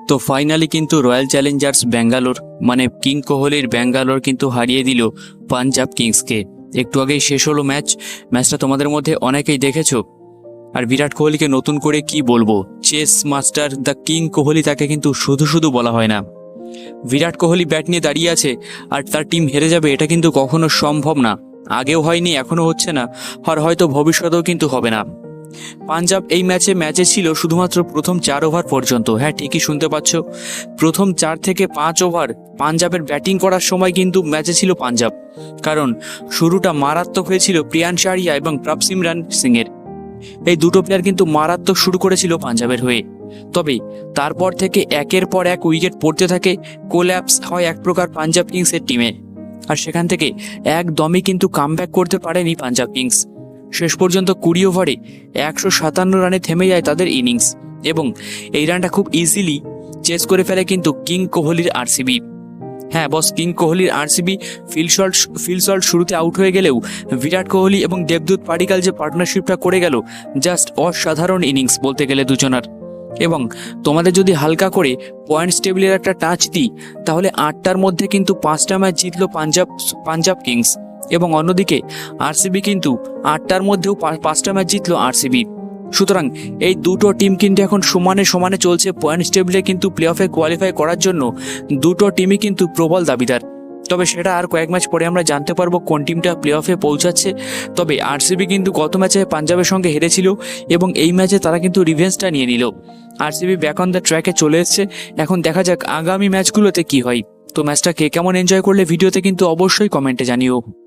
তো ফাইনালি কিন্তু royal Challengers Bangalore মানে কিং কোহলির ব্যাঙ্গালোর কিন্তু হারিয়ে দিল পাঞ্জাব কিংসকে। একটু আগেই শেষ হলো ম্যাচটা তোমাদের মধ্যে অনেকেই দেখেছো। আর বিরাট কোহলিকে নতুন করে কি বলবো, chess master the king Kohli তাকে কিন্তু শুধু শুধু বলা হয় না। বিরাট কোহলি ব্যাট নিয়ে দাঁড়িয়ে আছে আর তার টিম হেরে যাবে, এটা কিন্তু কখনো সম্ভব না। আগেও হয়নি, এখনো হচ্ছে না, আর হয়তো ভবিষ্যতেও কিন্তু হবে না। পাঞ্জাব এই ম্যাচে ছিল শুধুমাত্র প্রথম 4 ওভার পর্যন্ত। হ্যাঁ, ঠিকই শুনতে পাচ্ছ, প্রথম 4 থেকে 5 ওভার পাঞ্জাবের ব্যাটিং করার সময় কিন্তু ম্যাচে ছিল পাঞ্জাব। কারণ শুরুটা মারাত্মক হয়েছিল প্রিয়াংশ আরিয়া এবং প্রভসিমরন সিং এর। এই দুটো প্লেয়ার কিন্তু মারাত্মক শুরু করেছিল পাঞ্জাবের হয়ে। তবে তারপর থেকে একের পর এক উইকেট পড়তে থাকে, কোল্যাপস হয় এক প্রকার পাঞ্জাব কিংসের টিমে। আর সেখান থেকে একদমই কিন্তু কামব্যাক করতে পারেনি পাঞ্জাব কিংস। শেষ পর্যন্ত 20 ওভারে 157 রানে থেমে যায় তাদের ইনিংস, এবং এই রানটা খুব ইজিলি চেস করে ফেলে কিন্তু কিং কোহলির আরসিবি। হ্যাঁ বস, কিং কোহলির আরসিবি ফিল সল্ট শুরুতে আউট হয়ে গেলেও বিরাট কোহলি এবং দেবদূত পাডিক্কাল যে পার্টনারশিপটা করে গেল, জাস্ট অসাধারণ ইনিংস বলতে গেলে দুজনার। এবং তোমাদের যদি হালকা করে পয়েন্টস টেবিলের একটা টাচ দিই, তাহলে 8টার মধ্যে কিন্তু 5টা ম্যাচ জিতলো পাঞ্জাব কিংস, এবং অন্যদিকে আরসিবি কিন্তু 8টার মধ্যেও 5টা ম্যাচ জিতলো আরসিবি। সুতরাং এই দুটো টিম কিন্তু এখন সমানে সমানে চলছে পয়েন্টস টেবিলে, কিন্তু প্লে অফে কোয়ালিফাই করার জন্য দুটো টিমই কিন্তু প্রবল দাবিদার। তবে সেটা আর কয়েক ম্যাচ পরে আমরা জানতে পারবো কোন টিমটা প্লে অফে পৌঁছাচ্ছে। তবে আরসিবি কিন্তু গত ম্যাচে পাঞ্জাবের সঙ্গে হেরেছিল, এবং এই ম্যাচে তারা কিন্তু রিভেঞ্জটা নিয়ে নিল। আরসিবি ব্যাক অন দ্য ট্র্যাকে চলে এসছে। এখন দেখা যাক আগামী ম্যাচগুলোতে কি হয়। তো ম্যাচটা কে কেমন এনজয় করলে ভিডিওতে কিন্তু অবশ্যই কমেন্টে জানিও।